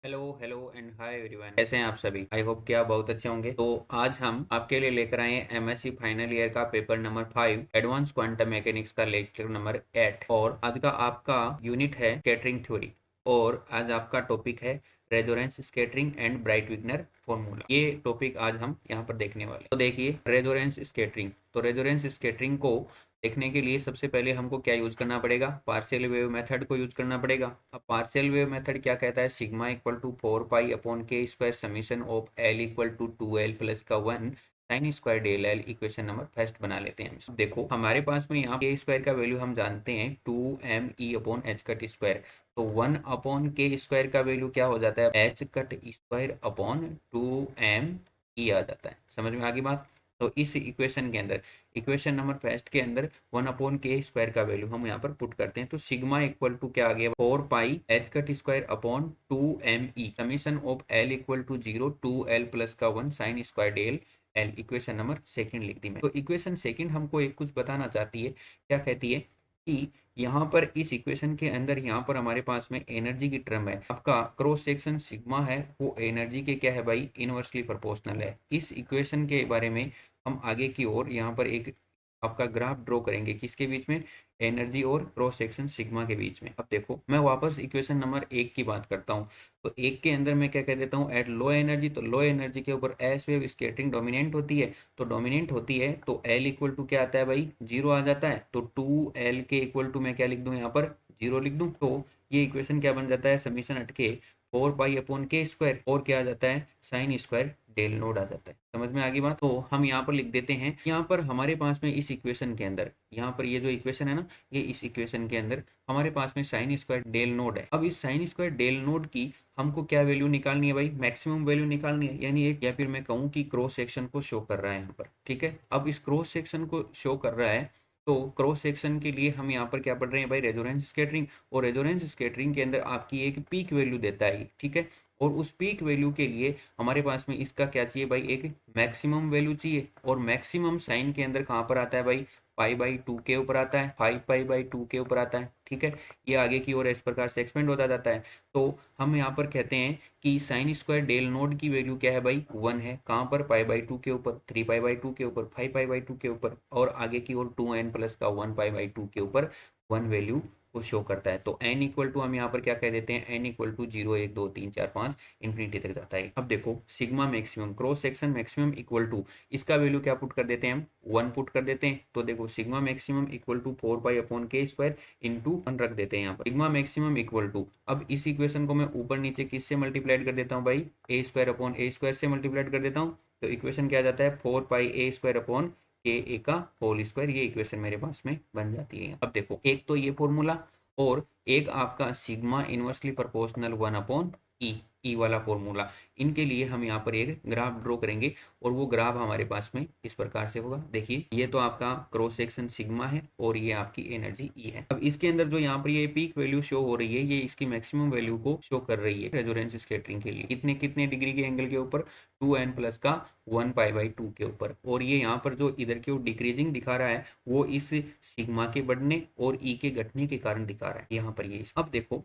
Hello hello and hi everyone, कैसे हैं आप सभी। आई होप कि आप बहुत अच्छे होंगे। तो आज हम आपके लिए लेकर आए हैं एमएससी फाइनल ईयर का paper number 5 advance quantum mechanics का लेक्चर नंबर 8। और आज का आपका यूनिट है स्कैटरिंग थ्योरी। और आज आपका टॉपिक है resonance scattering and bright Wigner formula. ये टॉपिक आज हम यहाँ पर देखने वाले हैं। तो देखिए, रेजोनेंस स्कैटरिंग। तो रेजोनेंस स्कैटरिंग को देखने के लिए सबसे पहले हमको क्या यूज करना पड़ेगा, पार्शियल वेव मेथड को यूज करना पड़ेगा। अब पार्शियल वेव मेथड क्या कहता है, sigma equal to 4 pi upon k square summation of L equal to 2l plus का 1 sine square del l. Equation number first बना लेते हैं। अब देखो, हमारे पास में यहाँ के स्क्वायर का वैल्यू हम जानते हैं 2m e upon h cut square. तो 1 अपॉन के स्क्वायर का वैल्यू क्या हो जाता है, h cut square upon 2m e आ जाता है। समझ में आ गई बात। तो इस इक्वेशन के अंदर, इक्वेशन नंबर फर्स्ट के अंदर 1 अपॉन के स्क्वायर का वैल्यू हम यहाँ पर पुट करते हैं। तो सिग्मा इक्वल टू क्या आ गया, 4 pi h cut square upon 2m e summation of l equal to 0 2l plus का 1 sine square del l। Equation number second लिख दी मैं। तो इक्वेशन सेकंड हमको एक कुछ बताना चाहती है। क्या कहती है कि यहाँ पर इस इक्वेशन के अंदर यहाँ पर हमारे पास में एनर्जी की टर्म है, आपका क्रॉस सेक्शन सिग्मा है, वो एनर्जी के क्या है भाई, इनवर्सली प्रोपोर्शनल है। इस इक्वेशन के बारे में हम आगे की ओर यहाँ पर एक आपका ग्राफ ड्रॉ करेंगे, किसके बीच में, एनर्जी और क्रॉस सेक्शन सिग्मा के बीच में। अब देखो, मैं वापस इक्वेशन नंबर 1 की बात करता हूँ। तो 1 के अंदर मैं क्या कह देता हूँ, एट लो एनर्जी। तो लो एनर्जी के ऊपर एस वेव स्कैटरिंग डोमिनेंट होती है। तो डोमिनेंट होती है तो एल इक्वल टू क्या आता है भाई, 0 आ जाता है। तो 2l के इक्वल टू मैं क्या लिख दूँ यहाँ पर, 0 लिख दूँ। तो ये इक्वेशन क्या बन जाता है, समीशन हटके 4 पाई अपॉन के स्क्वायर और क्या आ जाता है, साइन स्क्वायर डेल नोड आ जाता है। समझ में आ गई बात। तो हम यहाँ पर लिख देते हैं, यहाँ पर हमारे पास में इस इक्वेशन के अंदर, यहाँ पर ये जो इक्वेशन है ना, ये इस इक्वेशन के अंदर हमारे पास में साइन स्क्वायर डेल नोड है। अब इस साइन स्क्वायर डेल नोड की हमको क्या वैल्यू निकालनी है भाई, मैक्सिमम वैल्यू निकालनी है। यानी एक, या फिर मैं कहूँ कि क्रॉस सेक्शन को शो कर रहा है यहाँ पर। ठीक है, अब इस क्रॉस सेक्शन को शो कर रहा है। तो क्रॉस सेक्शन के लिए हम यहाँ पर क्या पढ़ रहे हैं भाई, रेजोनेंस स्कैटरिंग। और रेजोनेंस स्कैटरिंग के अंदर आपकी एक पीक वैल्यू देता है। ठीक है, और उस पीक वैल्यू के लिए हमारे पास में इसका क्या चाहिए भाई, एक मैक्सिमम वैल्यू चाहिए। और मैक्सिमम साइन के अंदर कहाँ पर आता है भाई, पाई/2 के ऊपर आता है, 5 पाई/2 के ऊपर आता है। ठीक है, ये आगे की ओर इस प्रकार से एक्सपेंड होता जाता है। तो हम यहाँ पर कहते हैं कि साइन स्क्वायर डेल नोड की वैल्यू क्या है भाई, 1 है। कहाँ पर, पाई/2 के ऊपर, 3 पाई/2 के ऊपर, 5 पाई/2 के ऊपर, और आगे की ओर 2n प्लस का 1 पाई/2 के ऊपर 1 वैल्यू को शो करता है। तो n इक्वल टू हम यहाँ पर क्या कह देते हैं, n इक्वल टू 0 1 2 3 4 5 इन्फिनिटी तक जाता है। अब देखो, sigma maximum, cross section maximum equal to, इसका वैल्यू क्या पुट कर देते हैं हम, 1 पुट कर देते हैं। तो देखो, sigma maximum equal to 4 pi upon k square into 1 रख देते हैं यहाँ पर। सिग्मा मैक्सिमम इक्वल टू, अब इस इक्वेशन को मैं ऊपर नीचे किससे मल्टीप्लाइड कर देता हूँ भाई, a² से मल्टीप्लाइड कर देता हूँ। तो इक्वेशन क्या आ जाता है, 4 पाई a² अपॉन के ए का होल स्क्वायर। ये इक्वेशन मेरे पास में बन जाती है। अब देखो, एक तो ये फॉर्मूला, और एक आपका सिग्मा इनवर्सली प्रोपोर्शनल 1 अपॉन ई वाला फॉर्मूला। इनके लिए हम यहाँ पर एक ग्राफ ड्रॉ करेंगे, और वो ग्राफ हमारे पास में इस प्रकार से होगा। देखिए, ये तो आपका क्रॉस सेक्शन सिग्मा है, और ये आपकी एनर्जी ई है। अब इसके अंदर जो यहाँ पर ये पीक वैल्यू शो हो रही है, ये इसकी मैक्सिमम वैल्यू को शो कर रही है रेजोनेंस स्कैटरिंग के लिए। कितने कितने डिग्री के एंगल के ऊपर, 2n प्लस का 1 पाई/2 के ऊपर। और ये यहाँ पर जो इधर की ओर डिक्रीजिंग दिखा रहा है, वो इस सिग्मा के बढ़ने और ई के घटने के कारण दिखा रहा है यहाँ पर ये। अब देखो,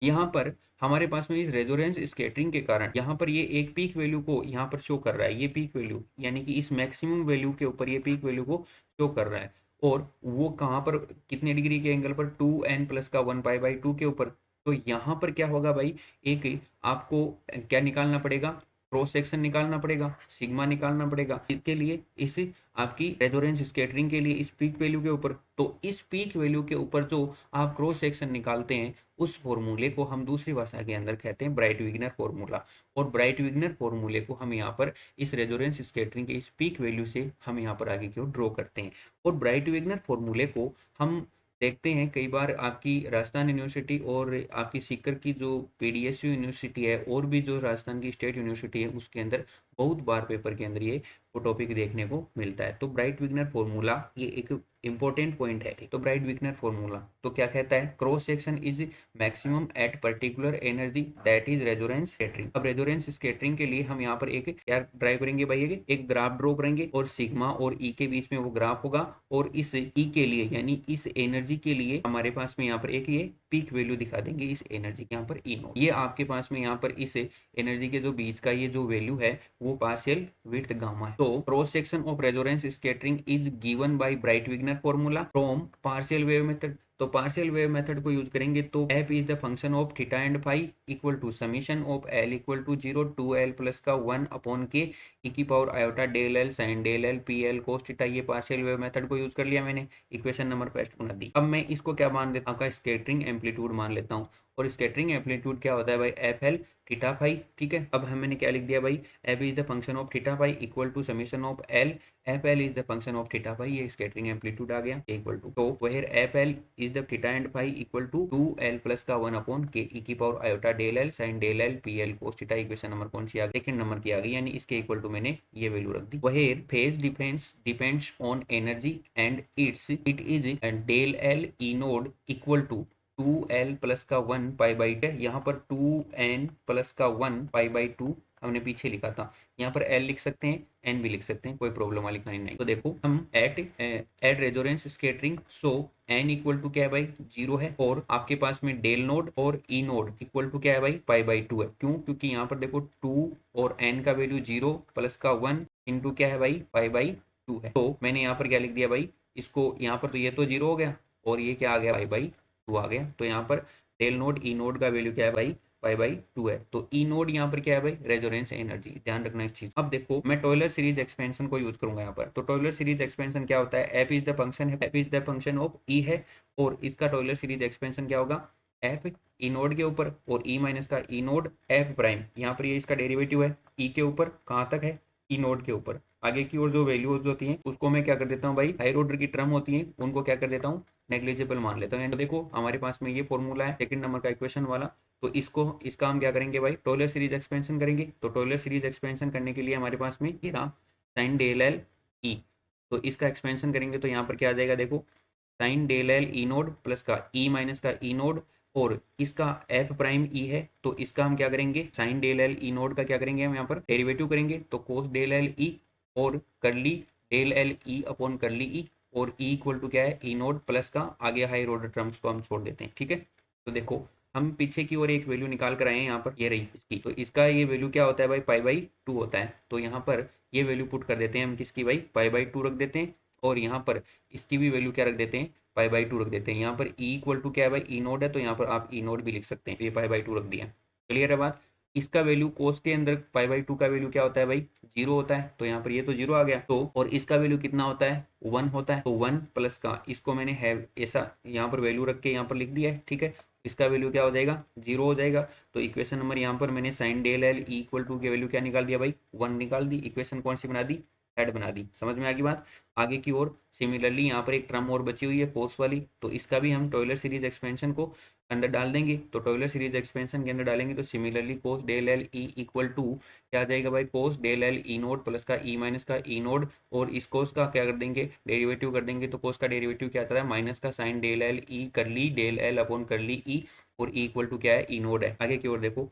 यहाँ पर हमारे पास में इस रेजोनेंस स्कैटरिंग के कारण यहाँ पर ये एक पीक वैल्यू को यहाँ पर शो कर रहा है। ये पीक वैल्यू यानी कि इस मैक्सिमम वैल्यू के ऊपर ये पीक वैल्यू को शो कर रहा है। और वो कहाँ पर, कितने डिग्री के एंगल पर, 2n प्लस का 1 पाई/2 के ऊपर। तो यहाँ पर क्या होगा भाई, एक आपको क्या निकालना पड़ेगा, क्रॉस सेक्शन निकालना पड़ेगा, सिग्मा निकालना पड़ेगा। इसके लिए इस आपकी रेजोनेंस स्कैटरिंग के लिए इस पीक वैल्यू के ऊपर, तो इस पीक वैल्यू के ऊपर जो आप क्रॉस सेक्शन निकालते हैं, उस फॉर्मूले को हम दूसरी भाषा के अंदर कहते हैं ब्राइट विग्नर फॉर्मूला। और ब्राइट विग्नर फॉर्मूले को हम यहाँ पर इस रेजोनेंस स्कैटरिंग के इस पीक वैल्यू से हम यहाँ पर आगे की ओर ड्रॉ करते हैं। और ब्राइट विग्नर फॉर्मूले को हम देखते हैं कई बार आपकी राजस्थान यूनिवर्सिटी और आपकी सीकर की जो पीडीएसयू यूनिवर्सिटी है, और भी जो राजस्थान की स्टेट यूनिवर्सिटी है, उसके अंदर बहुत बार पेपर के अंदर ये टॉपिक देखने को मिलता है। तो ब्राइट विग्नर फॉर्मूला ये एक इंपॉर्टेंट पॉइंट है। तो ब्राइट विग्नर फॉर्मूला तो क्या कहता है, cross section is maximum at particular energy that is resonance scattering. अब रेजोनेंस स्कैटरिंग के लिए हम यहाँ पर एक क्या ड्राइव करेंगे भाई, एक ग्राफ ड्रॉ करेंगे, और सिग्मा और ई के बीच में वो ग्राफ होगा। और इस ई के लिए, यानी इस एनर्जी के लिए, हमारे पास में यहाँ पर एक ये पीक वैल्यू दिखा देंगे इस एनर्जी के यहाँ पर ई नोड। ये आपके पास में यहाँ पर इस एनर्जी के जो बीच का ये जो वैल्यू है वो पार्शियल विड्थ गामा है। तो cross section of resonance scattering is given by Breit Wigner formula from partial wave method. तो पार्शियल वेव मेथड को यूज करेंगे तो F is the function of theta and phi equal to summation of L equal to 0 to L plus का 1 upon k e की power iota del L sine del L P L cos theta. ये partial wave method को use कर लिया मैंने, equation number first बना दी। अब मैं इसको क्या मान लेता हूँ, आपका स्कैटरिंग एम्पलीट्यूड मान लेता हूँ। और स्कैटरिंग एम्पलीट्यूड क्या होता है भाई, एफ एल थीटा फाई। ठीक है, अब मैंने क्या लिख दिया भाई, F is the function of theta phi equal to summation of L, F L is the function of theta phi. ये स्कैटरिंग एम्पलीट्यूड आ गया इक्वल टू, तो where F L is the theta and phi equal to 2l plus का 1 upon k e की power iota del L sine del L P L cos theta. Equation number कौन सी आ गई, second number की आ गई, यानी इसके इक्वल टू मैंने ये वैल्यू रख दी। Where phase depends on energy and it is del L E naught equal to 2l plus का 1 पाई बाई 2। यहाँ पर 2n प्लस का 1 पाई बाई 2 हमने पीछे लिखा था, यहाँ पर l लिख सकते हैं, n भी लिख सकते हैं, कोई प्रॉब्लम वाली कहानी नहीं। तो देखो हम at resonance scattering so n equal to क्या है भाई 0 है, और आपके पास में डेल नोड और ई नोड इक्वल टू क्या है भाई पाई बाई 2 है। क्यों, क्योंकि यहाँ पर देखो 2 और n का वैल्यू 0 प्लस का 1 इंटू क्या है भाई पाई बाई 2 है। तो मैंने यहाँ पर क्या लिख दिया भाई, इसको यहाँ पर तो ये तो 0 हो गया और ये क्या आ गया पाई बाई 2 आ गया। तो यहाँ पर डेल नोड ई नोड का वैल्यू क्या है भाई पाई बाई 2 है। तो ई नोड यहाँ पर क्या है भाई रेजोनेंस एनर्जी, ध्यान रखना इस चीज। अब देखो मैं टॉयलर सीरीज एक्सपेंशन को यूज करूंगा यहाँ पर। तो टॉयलर सीरीज एक्सपेंशन क्या होता है, एफ इज द फंक्शन है, F is the function of E है, और इसका टॉयलर सीरीज एक्सपेंशन क्या होगा, एफ ई नोड के ऊपर और ई माइनस का ई नोड एफ प्राइम, यहाँ पर ये इसका डेरिवेटिव है ई के ऊपर, कहाँ तक है ई नोड के ऊपर। आगे की ओर जो वैल्यूज होती हैं उसको मैं क्या कर देता हूँ भाई, हायर ऑर्डर की टर्म होती है उनको क्या कर देता हूँ नेग्लिजिबल मान लेता हूँ। तो देखो हमारे पास में ये फॉर्मूला है सेकंड नंबर का इक्वेशन वाला, तो इसका हम क्या करेंगे भाई टॉयलर सीरीज एक्सपेंशन करेंगे। तो टॉयलर सीरीज एक्सपेंशन करने के लिए हमारे पास में ये रहा साइन डेल एल ई, तो इसका एक्सपेंशन करेंगे तो यहाँ पर क्या आ जाएगा, देखो sine del L E naught plus का ई माइनस का ई नोड, और इसका एफ प्राइम ई है, तो इसका हम क्या करेंगे sine del L E naught का क्या करेंगे हम यहाँ पर डेरिवेटिव करेंगे। तो कोस डेल एल ई और करली del L E upon curly ई, और ई इक्वल टू क्या है ई नोड प्लस का आगे हायर ऑर्डर टर्म्स को हम छोड़ देते हैं। ठीक है, तो देखो हम पीछे की ओर एक वैल्यू निकाल कर आए हैं, यहाँ पर ये रही इसकी, तो इसका ये वैल्यू क्या होता है भाई पाई बाई 2 होता है। तो यहाँ पर ये वैल्यू पुट कर देते हैं हम किसकी भाई पाई बाई 2 रख देते हैं, और यहाँ पर इसकी भी वैल्यू क्या रख देते हैं पाई बाई 2 रख देते हैं। यहाँ पर ई इक्वल टू क्या है भाई ई नोड है, तो यहाँ पर आप ई नोड भी लिख सकते हैं, ये पाई बाई 2 रख दिया। क्लियर है बात। इसका वैल्यू कोस के अंदर पाई बाई 2 का वैल्यू क्या होता है भाई 0 होता है, तो यहाँ पर ये तो 0 आ गया। तो और इसका वैल्यू कितना होता है 1 होता है, तो 1 प्लस का इसको मैंने है ऐसा यहाँ पर वैल्यू रख के यहाँ पर लिख दिया है। ठीक है, इसका वैल्यू क्या हो जाएगा 0 हो जाएगा। तो इक्वेशन नंबर यहाँ पर मैंने sine del L equal to की वैल्यू क्या निकाल दिया भाई 1 निकाल दी। इक्वेशन कौन सी बना दी, हेड बना दी। समझ में आ गई बात। आगे की ओर सिमिलरली यहाँ पर एक टर्म और बची हुई है कोस वाली, तो इसका भी हम टॉयलर सीरीज एक्सपेंशन को अंदर डाल देंगे। तो टॉयलर सीरीज एक्सपेंशन के अंदर डालेंगे तो similarly cos del L E equal to क्या आ जाएगा भाई cos del L E naught plus का ई माइनस का ई नोड, और इस कोस का क्या कर देंगे डेरिवेटिव कर देंगे। तो कोस का डेरिवेटिव क्या आता है माइनस का साइन डेल एल ई करली डेल एल अपॉन करली ई, और ई इक्वल टू क्या है ई नोड है। आगे की ओर देखो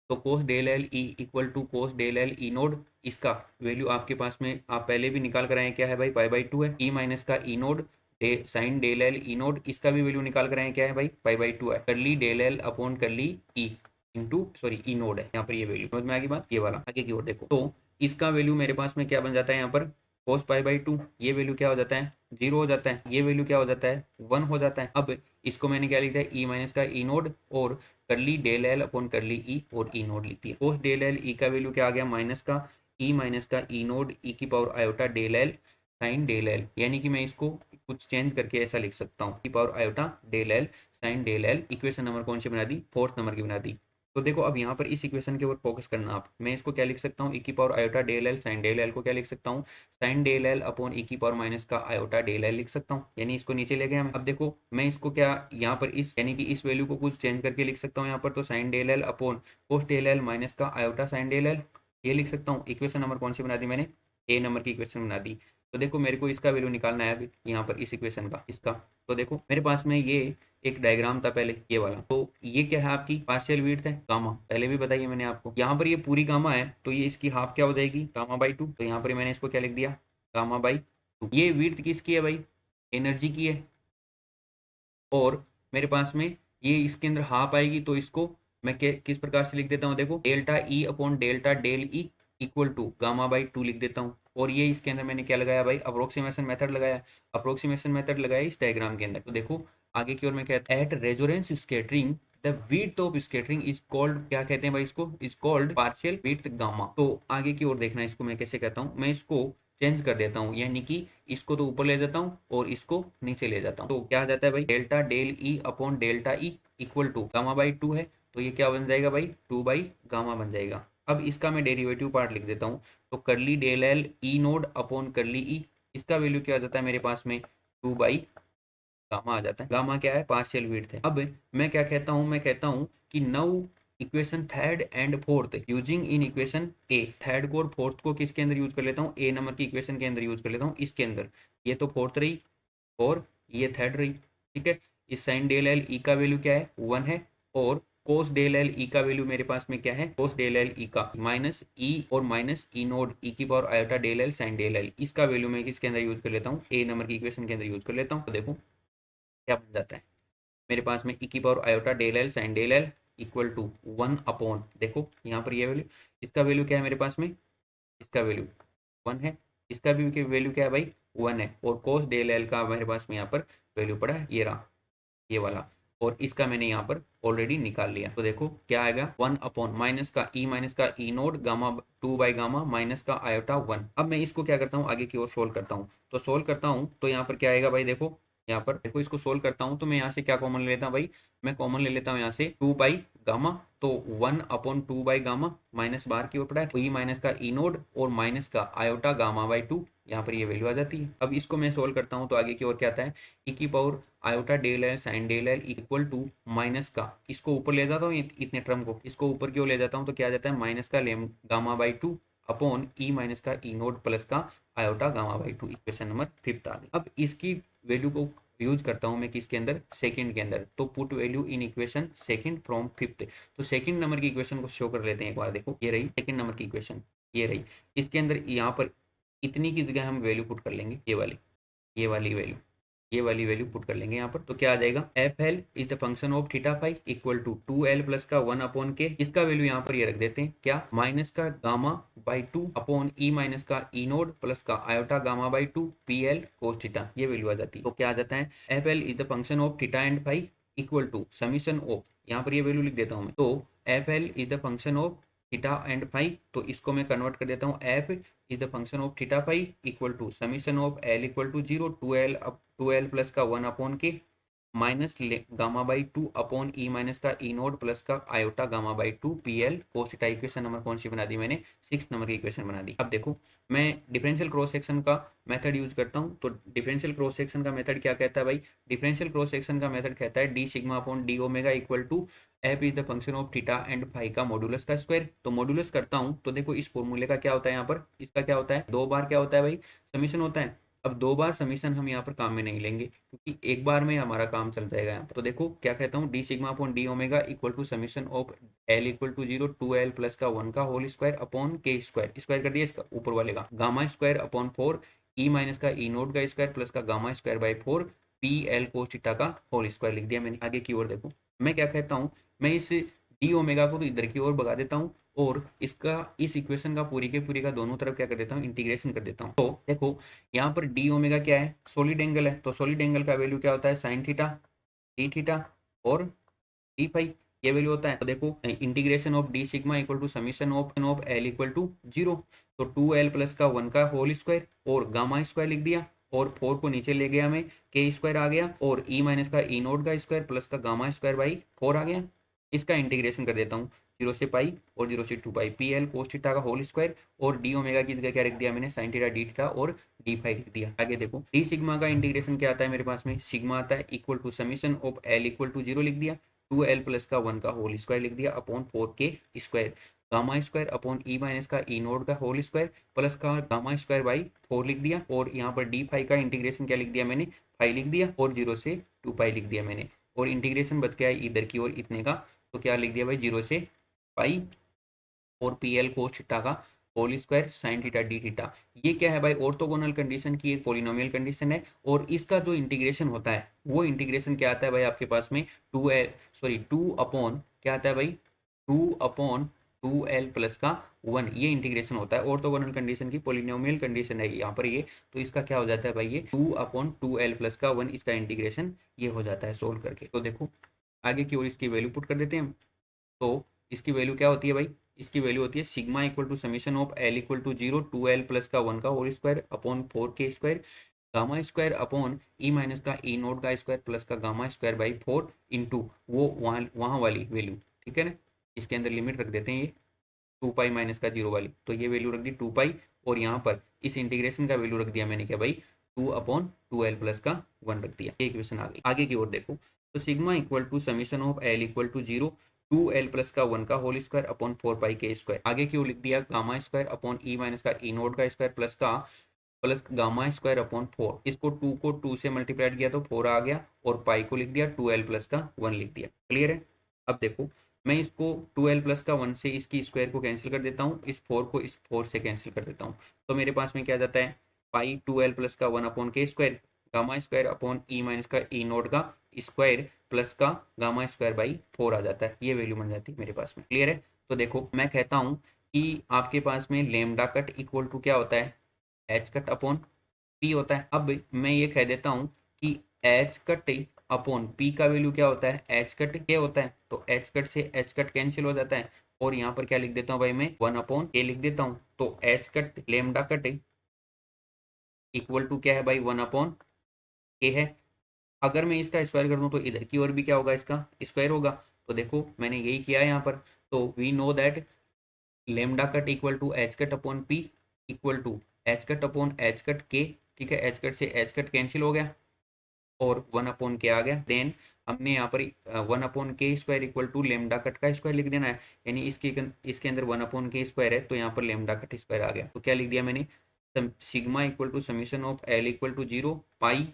तो cos del L E equal to cos del L E naught, इसका वैल्यू आपके पास में आप पहले भी निकाल कर आए क्या है भाई पाई बाई 2 है। ई माइनस का e naught sine del L E naught, इसका भी वैल्यू निकाल कर आए क्या है भाई पाई बाई 2 है। करली del L upon curly E into sorry ई नोड है यहाँ पर ये वैल्यू। समझ में आ गई बात ये वाला। आगे की ओर देखो तो इसका वैल्यू मेरे पास में क्या बन जाता है यहाँ पर कोस पाई बाई 2, ये वैल्यू क्या हो जाता है 0 हो जाता है, ये वैल्यू क्या हो जाता है 1 हो जाता है। अब इसको मैंने क्या लिखा है ई माइनस का ई नोड और करली डेल एल अपॉन करली ई और ई नोड लिख दिया। कोस डेल एल ई का वैल्यू क्या आ गया माइनस का ई माइनस का ई नोड ई की power iota del L sine del L, यानी कि मैं इसको कुछ चेंज करके ऐसा लिख सकता हूँ E power iota del L sine del l. Equation number कौन सी बना दी फोर्थ नंबर की बना दी। तो देखो अब यहाँ पर इस इक्वेशन के ऊपर फोकस करना आप, मैं इसको क्या लिख सकता हूँ ई की power iota del L sine del L को क्या लिख सकता हूँ sine del L upon e की पावर माइनस का आयोटा डेल एल लिख सकता हूँ, यानी इसको नीचे ले गए हम। अब देखो मैं इसको क्या यहाँ पर इस यानी कि इस वैल्यू को कुछ चेंज करके लिख सकता हूँ यहाँ पर, तो sine del L upon cos del L minus का आयोटा साइन डेल एल ये लिख सकता हूँ। इक्वेशन नंबर कौन सी बना दी मैंने ए नंबर की इक्वेशन बना दी। तो देखो मेरे को इसका वैल्यू निकालना है अभी यहाँ पर इस इक्वेशन का इसका। तो देखो मेरे पास में ये एक डायग्राम था पहले ये वाला, तो ये क्या है आपकी पार्शियल विड्थ है गामा, पहले भी बताइए मैंने आपको। यहाँ पर ये पूरी गामा है तो ये इसकी हाफ क्या हो जाएगी गामा बाई 2, तो यहाँ पर मैंने इसको क्या लिख दिया गामा बाई 2। ये विड्थ किसकी है भाई एनर्जी की है, और मेरे पास में ये इसके अंदर हाफ आएगी तो इसको मैं किस प्रकार से लिख देता हूँ, देखो delta e upon delta del e equal to gamma by two लिख देता हूँ। और ये इसके अंदर मैंने क्या लगाया भाई, अप्रोक्सीमेशन मेथड लगाया, अप्रोक्सीमेशन मेथड लगाया इस डायग्राम के अंदर। तो देखो आगे की ओर मैं कहता eight resonance scattering the width of scattering is called, क्या कहते हैं भाई इसको, is called partial width gamma. तो आगे की ओर देखना इसको मैं कैसे कहता हूँ, मैं इसको चेंज कर देता हूँ, यानी कि इसको तो ऊपर ले जाता हूँ और इसको नीचे ले जाता हूँ। तो क्या आ जाता है भाई, delta del e upon delta e equal to gamma by two है, तो ये क्या बन जाएगा भाई, टू बाई गामा बन जाएगा। अब इसका मैं डेरिवेटिव पार्ट लिख देता हूँ, तो curly del L E naught upon curly e, इसका वैल्यू क्या आ जाता है मेरे पास में, टू बाई गामा आ जाता है। गामा क्या है, पार्शियल विड्थ है। अब मैं क्या कहता हूँ, मैं कहता हूँ कि now equation third and fourth using in equation A, third को और फोर्थ को किसके अंदर यूज कर लेता हूँ, ए नंबर की इक्वेशन के अंदर यूज कर लेता हूँ, इसके अंदर। ये तो फोर्थ रही और ये थर्ड रही, ठीक है। इस साइन डेल एल ई का वैल्यू क्या है, वन है, और कोस डेल एल ई का वैल्यू मेरे पास में क्या है, कोस डेल एल ई का माइनस ई और माइनस ई नोड ई की power iota del L sine del L, इसका वैल्यू मैं किसके अंदर यूज कर लेता हूँ, ए नंबर की इक्वेशन के अंदर यूज कर लेता हूँ। तो देखो क्या बन जाता है मेरे पास में, ई की power iota del L sine del L equal to one upon, देखो यहाँ पर ये वैल्यू, इसका वैल्यू क्या है मेरे पास में, इसका वैल्यू वन है, इसका भी वैल्यू क्या है भाई, वन है, और कोस डेल एल का मेरे पास में यहाँ पर वैल्यू पड़ा है, ये रहा ये वाला, और इसका मैंने यहाँ पर ऑलरेडी निकाल लिया। तो देखो क्या आएगा, वन अपॉन माइनस का e node gamma two by gamma minus का आयोटा वन। अब मैं इसको क्या करता हूँ, आगे की ओर सोल्व करता हूँ, तो सोल्व करता हूँ तो यहाँ पर क्या आएगा भाई, देखो यहाँ पर देखो, इसको सोल्व करता हूँ तो मैं यहाँ से क्या कॉमन ले लेता हूँ भाई, मैं कॉमन ले लेता हूँ यहाँ से टू बाई गामा, तो one upon two by gamma minus बाहर की ओर पड़ा है, ई माइनस का ई नोड और माइनस का आयोटा गामा बाई टू, यहाँ पर ये वैल्यू आ जाती है। अब इसको मैं सोल्व करता हूँ तो आगे की ओर क्या आता है, ई की power iota del L sine del L equal to minus का, इसको ऊपर ले जाता हूँ इतने टर्म को, इसको ऊपर क्यों ले जाता हूँ, तो क्या आ जाता है माइनस का लेम gamma by two upon E minus का ई नोट प्लस का iota gamma by two, equation number fifth आ गई। अब इसकी वैल्यू को यूज करता हूँ मैं किसके अंदर, सेकंड के अंदर, तो put value in equation second from fifth. तो सेकंड नंबर की इक्वेशन को शो कर लेते हैं एक बार, देखो ये रही सेकंड नंबर की इक्वेशन, ये रही, इसके अंदर यहाँ पर इतनी की जगह हम वैल्यू पुट कर लेंगे, ये वाली वैल्यू, ये वाली वैल्यू पुट कर लेंगे यहाँ पर, तो क्या आ जाएगा, F L is the function of theta phi equal to two L plus का वन अपॉन के, इसका वैल्यू यहाँ पर ये रख देते हैं क्या, माइनस का gamma by two upon E minus का ई नोड प्लस का iota gamma by two P L cos theta, ये वैल्यू आ जाती है। तो क्या आ जाता है, F L is the function of theta and phi equal to summation of, यहाँ पर ये वैल्यू लिख देता हूँ मैं, तो F L is the function of theta and phi, तो इसको मैं कन्वर्ट कर देता हूँ, F is the function of theta phi equal to summation of L equal to zero to L up to L plus का one upon k minus gamma by two upon E minus का e naught plus का iota gamma by two P L cos theta. Equation number कौन सी बना दी मैंने, six number की equation बना दी। अब देखो मैं डिफरेंशियल क्रॉस सेक्शन का मेथड यूज करता हूँ, तो डिफरेंशियल क्रॉस सेक्शन का मेथड क्या कहता है भाई, डिफरेंशियल क्रॉस सेक्शन का मेथड कहता है d sigma upon d omega equal to F is the function of theta and phi का मॉडुलस का स्क्वायर। तो मॉडुलस करता हूँ तो देखो इस फॉर्मूले का क्या होता है, यहाँ पर इसका क्या होता है, दो बार क्या होता है भाई, समीशन होता है। अब दो बार समीशन हम यहाँ पर काम में नहीं लेंगे, क्योंकि एक बार में हमारा काम चल जाएगा यहाँ पर। तो देखो क्या कहता हूँ, d sigma upon d omega equal to summation of L equal to zero to L plus का वन का whole square upon k square, square कर दिया इसका ऊपर वाले का, gamma square upon four e minus का ई नोट का स्क्वायर प्लस का gamma square by four P L cos theta का होल स्क्वायर लिख दिया मैंने। आगे की ओर देखो मैं क्या कहता हूँ, मैं इस डी ओमेगा को तो इधर की ओर भगा देता हूँ, और इसका इस इक्वेशन का पूरी के पूरी का दोनों तरफ क्या कर देता हूँ, इंटीग्रेशन कर देता हूँ। तो देखो यहाँ पर डी ओमेगा क्या है, सॉलिड एंगल है, तो सॉलिड एंगल का वैल्यू क्या होता है, साइन थीटा डी थीटा और डी फाई, ये वैल्यू होता है। तो देखो integration of d sigma equal to summation of L equal to zero, तो टू एल प्लस का वन का होल स्क्वायर और गामा स्क्वायर लिख दिया, और फोर को नीचे ले गया मैं, के स्क्वायर आ गया, और ई माइनस का ई नोट का स्क्वायर प्लस का गामा स्क्वायर बाई फोर आ गया। इसका इंटीग्रेशन कर देता हूँ, जीरो से पाई और जीरो से two pi P L cos theta का होल स्क्वायर, और डी ओमेगा की जगह क्या रख दिया मैंने, साइन थीटा डी थीटा और डी फाई लिख दिया। आगे देखो डी सिग्मा का इंटीग्रेशन क्या आता है मेरे पास में, सिग्मा आता है equal to summation of L equal to zero लिख दिया, टू एल प्लस का वन का होल स्क्वायर लिख दिया upon four k square, gamma square upon ई माइनस का ई नोट का होल स्क्वायर प्लस का गामा स्क्वायर बाई फोर लिख दिया, और यहाँ पर डी फाई का इंटीग्रेशन क्या लिख दिया मैंने, फाई लिख दिया, और जीरो से टू पाई लिख दिया मैंने, और इंटीग्रेशन बच गया इधर की ओर इतने का, तो क्या लिख दिया भाई, जीरो से पाई और पी एल कोस थीटा का whole square sine theta d theta. ये क्या है भाई, ऑर्थोगोनल कंडीशन की एक पॉलिनोमियल कंडीशन है, और इसका जो इंटीग्रेशन होता है वो इंटीग्रेशन क्या आता है भाई आपके पास में, टू अपॉन क्या आता है भाई, 2/2l प्लस का 1, ये इंटीग्रेशन होता है। ऑर्थोगोनल कंडीशन की पॉलिनोमियल कंडीशन है यहाँ पर ये, तो इसका क्या हो जाता है भाई, ये 2/2l प्लस का 1 इसका इंटीग्रेशन ये हो जाता है सोल्व करके। तो देखो आगे की ओर इसकी वैल्यू पुट कर देते हैं हम। तो इसकी वैल्यू क्या होती है भाई, इसकी वैल्यू होती है sigma equal to summation of L equal to 0 2l plus का 1 का whole square upon 4k square gamma square upon ई माइनस का ई नोट का स्क्वायर प्लस का गामा स्क्वायर बाई 4 इंटू वो वहाँ वाली वैल्यू, ठीक है ना। इसके अंदर लिमिट रख देते हैं ये 2 पाई माइनस का 0 वाली, तो ये वैल्यू रख दी 2 पाई, और यहाँ पर इस इंटीग्रेशन का वैल्यू रख दिया मैंने क्या भाई, 2/2l प्लस का 1 रख दिया। ये इक्वेशन आ गई। आगे की ओर देखो, तो sigma equal to summation of L equal to 0 2l plus का 1 का whole square upon 4 pi k square. आगे की ओर लिख दिया गामा स्क्वायर अपॉन ई माइनस का ई नोट का square plus gamma square upon 4। इसको 2 को 2 से मल्टीप्लाइड किया तो 4 आ गया, और पाई को लिख दिया 2l प्लस का 1 लिख दिया। क्लियर है। अब देखो मैं इसको 2l प्लस का 1 से इसकी स्क्वायर को कैंसिल कर देता हूँ, इस 4 को इस 4 से कैंसिल कर देता हूँ, तो मेरे पास में क्या आ जाता है, पाई 2l प्लस का 1 upon k square gamma square upon ई माइनस का ई नोट का स्क्वायर प्लस का गामा स्क्वायर बाई 4 आ जाता है। ये वैल्यू बन जाती है मेरे पास में। क्लियर है। तो देखो मैं कहता हूँ कि आपके पास में लेमडा कट इक्वल टू क्या होता है, एच कट अपॉन पी होता है। अब मैं ये कह देता हूँ कि एच कट अपॉन पी का वैल्यू क्या होता है, एच कट के होता है, तो एच कट से एच कट कैंसिल हो जाता है, और यहाँ पर क्या लिख देता हूँ भाई, मैं 1/k लिख देता हूँ। तो h cut lambda cut equal to क्या है भाई, 1/k है। अगर मैं इसका स्क्वायर कर दूं तो इधर की ओर भी क्या होगा, इसका स्क्वायर होगा। तो देखो मैंने यही किया है यहाँ पर। तो we know that lambda cut equal to h cut upon p equal to h cut upon h cut k. ठीक है, एच कट से एच कट कैंसिल हो गया, और 1/k आ गया। देन हमने यहाँ पर 1/k square equal to lambda cut का स्क्वायर लिख देना है, यानी इसके अंदर 1/k स्क्वायर है, तो यहाँ पर लेमडा कट स्क्वायर आ गया। तो क्या लिख दिया मैंने, sigma equal to summation of L equal to 0 pi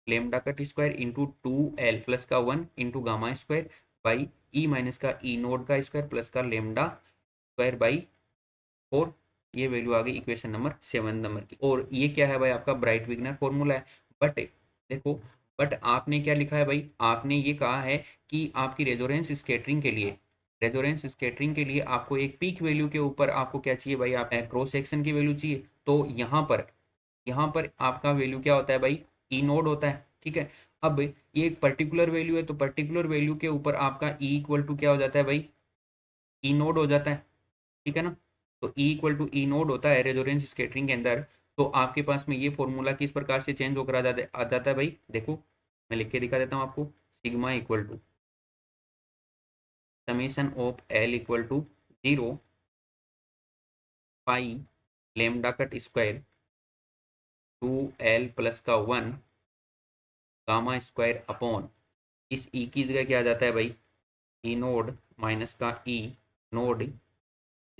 lambda cut square into 2l plus का 1 into gamma square by e minus का ई नोट का स्क्वायर प्लस का लेमडा स्क्वायर बाई 4। ये वैल्यू आ गई इक्वेशन नंबर 7 नंबर की। और ये क्या है भाई, आपका ब्राइट विग्नर फॉर्मूला है। बट देखो, बट आपने क्या लिखा है भाई, आपने ये कहा है कि आपकी रेजोनेंस स्केटरिंग के लिए आपको एक पीक वैल्यू के ऊपर आपको क्या चाहिए भाई, आप क्रॉस सेक्शन की वैल्यू चाहिए। तो यहाँ पर आपका वैल्यू क्या होता है भाई, ई नोड होता है। ठीक है। अब ये एक पर्टिकुलर वैल्यू है, तो पर्टिकुलर वैल्यू के ऊपर आपका ई इक्वल टू क्या हो जाता है भाई, ई नोड हो जाता है। ठीक है ना। तो e equal to e naught होता है रेजोनेंस स्केटरिंग के अंदर। तो आपके पास में ये फॉर्मूला किस प्रकार से चेंज होकर आ जाता है भाई, देखो मैं लिख के दिखा देता हूँ आपको। Sigma equal to summation of L equal to 0 pi lambda cut square 2l plus का 1 गामा स्क्वायर अपॉन इस ई की जगह क्या आ जाता है भाई, ई नोड माइनस का ई नोड,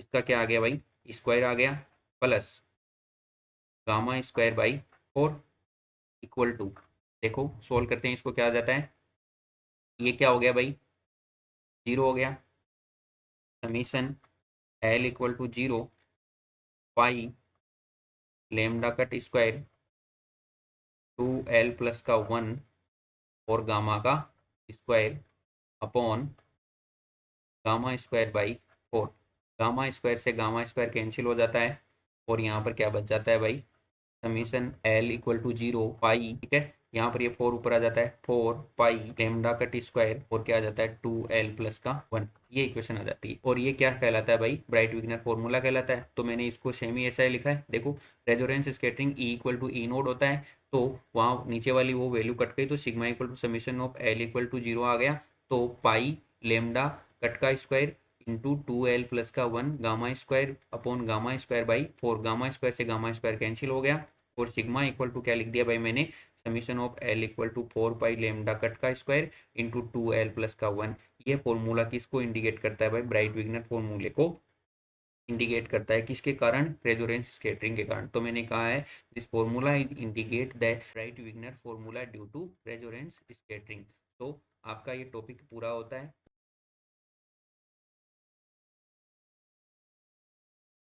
इसका क्या आ गया भाई, स्क्वायर आ गया, plus gamma square by 4 equal to, देखो सोल्व करते हैं इसको, क्या आ जाता है, ये क्या हो गया भाई, 0 हो गया। Summation l equal to 0 pi lambda cut square 2l plus का 1 और गामा का square upon gamma square by 4। Gamma square से गामा स्क्वायर कैंसिल हो जाता है, और यहाँ पर क्या बच जाता है भाई, समीशन एल इक्वल टू 0 पाई। ठीक है, यहाँ पर ये 4 ऊपर आ जाता है, 4 पाई लेमडा कट स्क्वायर, और क्या आ जाता है 2l प्लस का 1। ये इक्वेशन आ जाती है, और ये क्या कहलाता है भाई, ब्राइट विग्नर फॉर्मूला कहलाता है। तो मैंने इसको सेम ही ऐसा ही लिखा है। देखो resonance scattering e equal to e naught होता है, तो वहाँ नीचे वाली वो वैल्यू कट गई, तो sigma equal to summation of L equal to 0 आ गया। तो पाई लेमडा कट का स्क्वायर इंटू 2l प्लस का 1 gamma square upon gamma square by 4। Gamma square से गामा स्क्वायर कैंसिल हो गया, और सिग्मा इक्वल टू क्या लिख दिया भाई मैंने, summation of L equal to 4 pi lambda cut का स्क्वायर इंटू 2l प्लस का 1। ये फॉर्मूला किसको इंडिकेट करता है भाई, ब्राइट विग्नर फॉर्मूले को इंडिकेट करता है। किसके कारण, रेजोनेंस स्कैटरिंग के कारण। तो मैंने कहा है this formula is indicate the Breit Wigner formula due to resonance scattering. तो आपका ये टॉपिक पूरा होता है।